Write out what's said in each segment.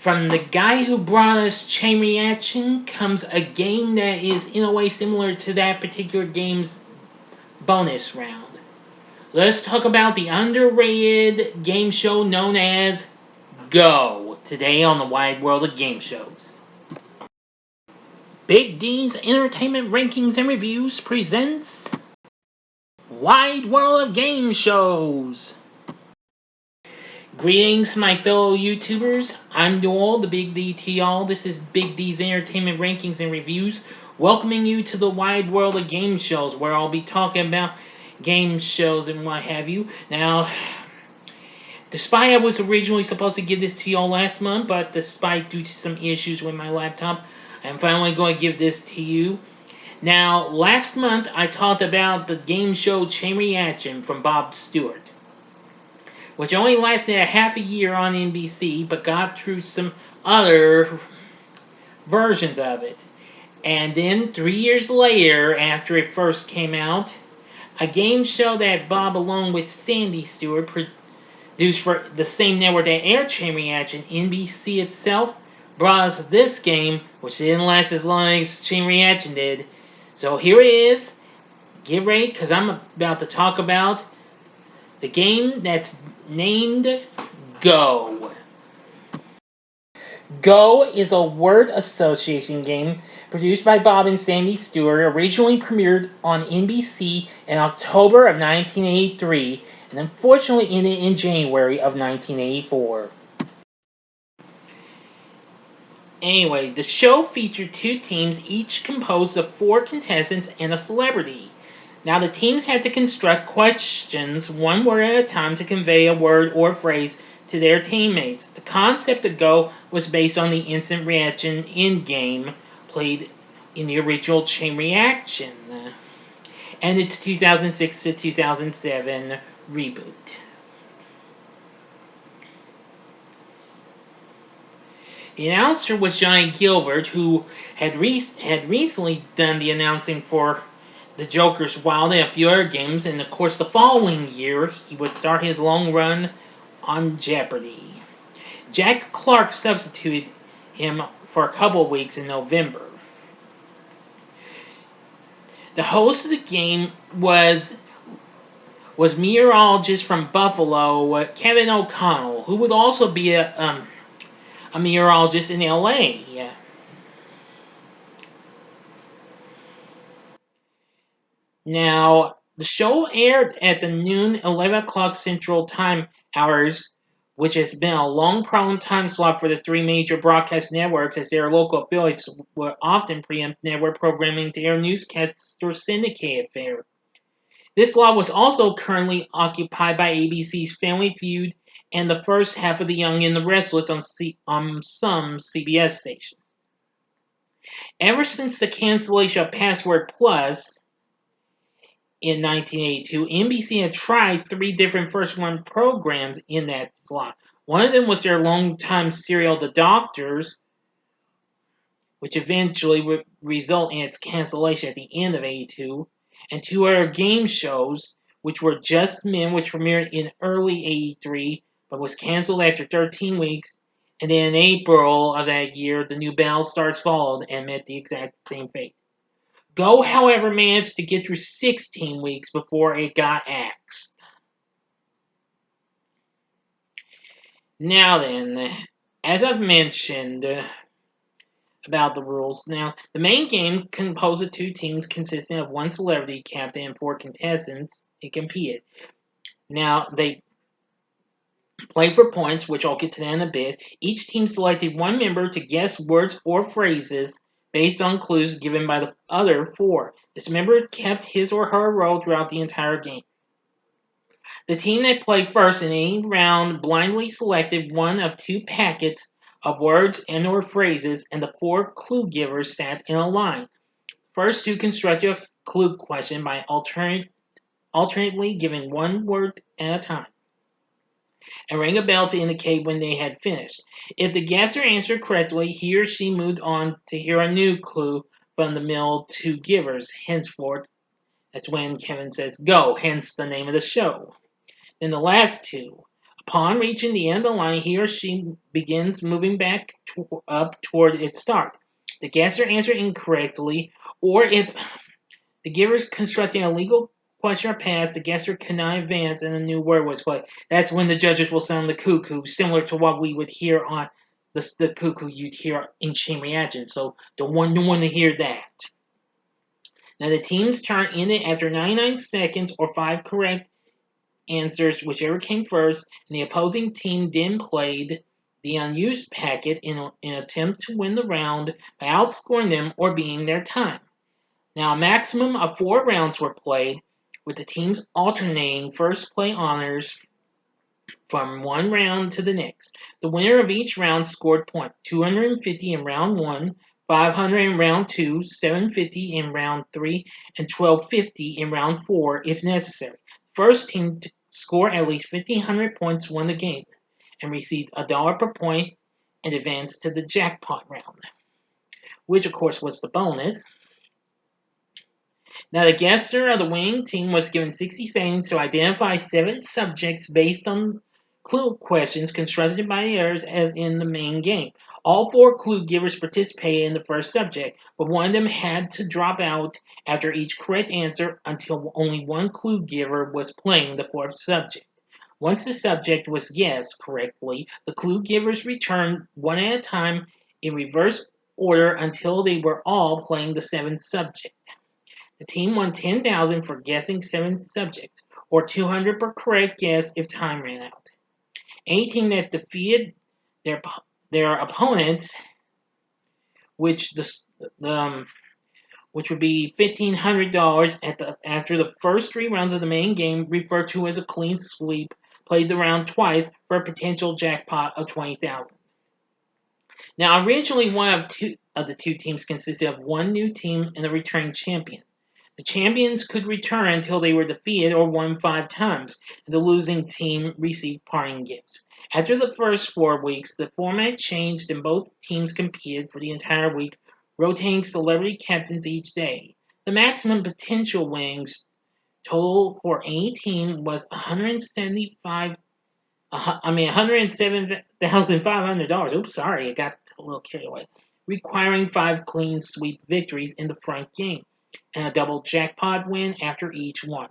From the guy who brought us Chain Reaction comes a game that is in a way similar to that particular game's bonus round. Let's talk about the underrated game show known as Go, today on the Wide World of Game Shows. Big D's Entertainment Rankings and Reviews presents Wide World of Game Shows. Greetings, my fellow YouTubers. I'm Noel, the Big D to y'all. This is Big D's Entertainment Rankings and Reviews, welcoming you to the Wide World of Game Shows, where I'll be talking about game shows and what have you. Now, despite I was originally supposed to give this to y'all last month, but due to some issues with my laptop, I'm finally going to give this to you. Now, last month I talked about the game show Chain Reaction from Bob Stewart, which only lasted a half a year on NBC, but got through some other versions of it. And then 3 years later, after it first came out, a game show that Bob, along with Sande Stewart, produced for the same network that aired Chain Reaction, NBC itself, brought us this game, which didn't last as long as Chain Reaction did. So here it is. Get ready, because I'm about to talk about the game that's named Go. Go is a word association game produced by Bob and Sande Stewart, originally premiered on NBC in October of 1983, and unfortunately ended in January of 1984. Anyway, the show featured two teams, each composed of 4 contestants and a celebrity. Now, the teams had to construct questions one word at a time to convey a word or phrase to their teammates. The concept of Go was based on the instant reaction in-game played in the original Chain Reaction and its 2006 to 2007 reboot. The announcer was Johnny Gilbert, who had recently done the announcing for the Joker's Wild and a few other games, and of course the following year he would start his long run on Jeopardy! Jack Clark substituted him for a couple of weeks in November. The host of the game was meteorologist from Buffalo, Kevin O'Connell, who would also be a meteorologist in LA. Now, the show aired at the noon, 11 o'clock Central Time hours, which has been a long problem time slot for the 3 major broadcast networks, as their local affiliates would often preempt network programming to air newscasts or syndicated fare. This slot was also currently occupied by ABC's Family Feud and the first half of The Young and the Restless on some CBS stations. Ever since the cancellation of Password Plus in 1982, NBC had tried 3 different first-run programs in that slot. One of them was their longtime serial The Doctors, which eventually would result in its cancellation at the end of 82, and 2 other game shows, which were Just Men, which premiered in early 83, but was canceled after 13 weeks, and then in April of that year, The New Battlestars followed and met the exact same fate. Go, however, managed to get through 16 weeks before it got axed. Now then, as I've mentioned about the rules, now the main game composed of 2 teams consisting of 1 celebrity captain and 4 contestants. It competed. Now, they played for points, which I'll get to that in a bit. Each team selected 1 member to guess words or phrases based on clues given by the other 4. This member kept his or her role throughout the entire game. The team that played first in any round blindly selected 1 of 2 packets of words and or phrases, and the 4 clue givers sat in a line. First to construct a clue question by alternately giving 1 word at a time, and rang a bell to indicate when they had finished. If the guesser answered correctly, he or she moved on to hear a new clue from the middle 2 givers. Henceforth, that's when Kevin says go, hence the name of the show. Then the last 2. A Upon reaching the end of the line, he or she begins moving back up toward its start. The guesser answered incorrectly, or if the giver is constructing a legal question or pass, the guesser cannot advance and a new word was played. That's when the judges will sound the cuckoo, similar to what we would hear on the cuckoo you'd hear in chain reaction. So don't want to hear that. Now the team's turn ended after 99 seconds or 5 correct answers, whichever came first, and the opposing team then played the unused packet in an attempt to win the round by outscoring them or beating their time. Now, a maximum of 4 rounds were played, with the teams alternating first play honors from one round to the next. The winner of each round scored points: 250 in round 1, 500 in round 2, 750 in round 3, and 1250 in round 4 if necessary. First team to score at least 1,500 points won the game and received $1 per point and advanced to the jackpot round, which of course was the bonus. Now, the guesser of the winning team was given 60 seconds to identify 7 subjects based on clue questions constructed by the others as in the main game. All 4 clue givers participated in the first subject, but one of them had to drop out after each correct answer until only one clue giver was playing the 4th subject. Once the subject was guessed correctly, the clue givers returned one at a time in reverse order until they were all playing the 7th subject. The team won $10,000 for guessing 7 subjects, or $200 per correct guess if time ran out. Any team that defeated their opponents, which would be $1,500 after the first 3 rounds of the main game, referred to as a clean sweep, played the round twice for a potential jackpot of $20,000. Now, originally, one of the 2 teams consisted of one new team and a returning champion. The champions could return until they were defeated or won 5 times, and the losing team received parting gifts. After the first 4 weeks, the format changed and both teams competed for the entire week, rotating celebrity captains each day. The maximum potential winnings total for any team was $107,500. Oops, sorry, I got a little carried away. Requiring 5 clean sweep victories in the front game and a double jackpot win after each one.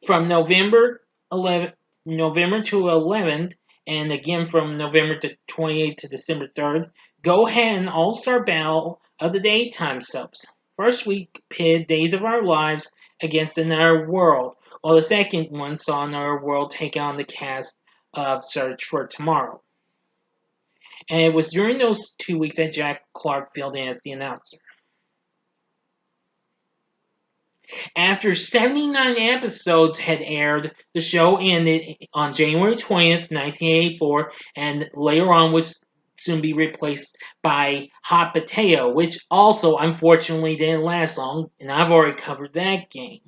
From November to 11th, and again from November to 28th to December 3rd, go ahead and All-Star Battle of the Daytime subs. First week pitted Days of Our Lives against Another World, while the second one saw Another World take on the cast of Search for Tomorrow. And it was during those 2 weeks that Jack Clark filled in as the announcer. After 79 episodes had aired, the show ended on January 20th, 1984, and later on would soon be replaced by Hot Potato, which also unfortunately didn't last long, and I've already covered that game.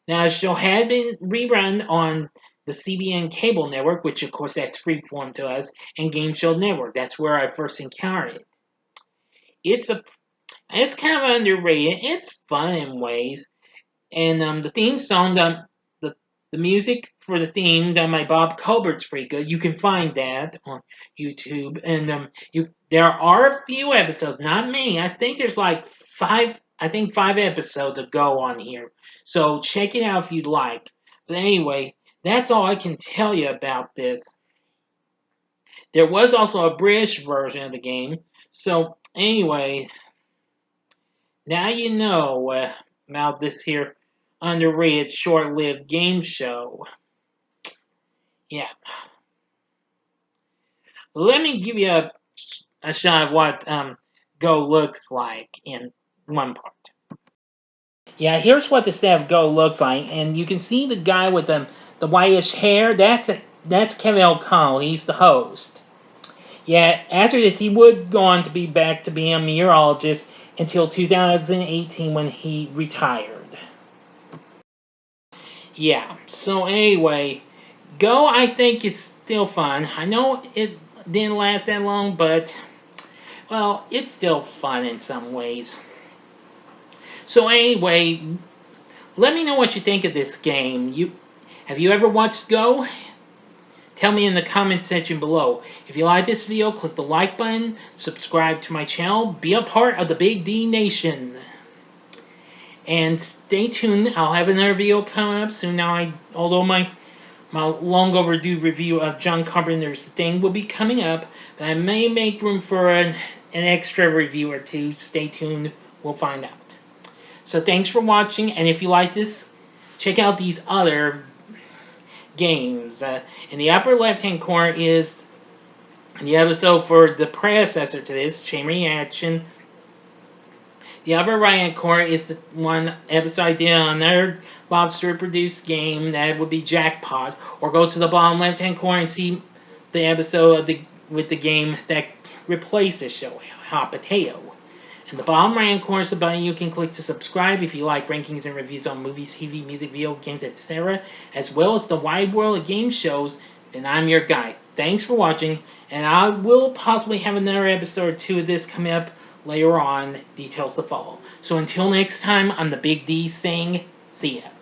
Now, the show had been rerun on the CBN cable network, which of course that's freeform to us, and Game Show Network. That's where I first encountered it. It's kind of underrated. It's fun in ways. And the theme song, the music for the theme done by Bob Colbert's pretty good. You can find that on YouTube. And there are a few episodes, not many. I think there's like 5 episodes to go on here. So check it out if you'd like. But anyway, that's all I can tell you about this. There was also a British version of the game. So anyway, now you know about this here underrated short-lived game show. Yeah. Let me give you a shot of what Go looks like in one part. Yeah, here's what the set of Go looks like, and you can see the guy with the whitish hair. That's Kevin O'Connell. He's the host. Yeah, after this, he would go on to be back to being a meteorologist until 2018 when he retired. Yeah, so anyway, Go, I think, is still fun. I know it didn't last that long, but, well, it's still fun in some ways. So anyway, let me know what you think of this game. Have you ever watched Go? Tell me in the comment section below. If you like this video, click the like button, subscribe to my channel, be a part of the Big D Nation. And stay tuned, I'll have another video coming up soon. Although my long overdue review of John Carpenter's Thing will be coming up, but I may make room for an extra review or two. Stay tuned, we'll find out. So thanks for watching, and if you like this, check out these other games. In the upper left-hand corner is the episode for the predecessor to this, Chain Reaction. The upper right-hand corner is the one episode I did on another Bob Stewart produced game. That would be Jackpot. Or go to the bottom left-hand corner and see the episode of with the game that replaced this show, Hot Potato. In the bottom right-hand corner is the button you can click to subscribe if you like rankings and reviews on movies, TV, music, video games, etc., as well as the wide world of game shows. And I'm your guy. Thanks for watching, and I will possibly have another episode or two of this coming up later on. Details to follow. So until next time, I'm the Big D saying, see ya.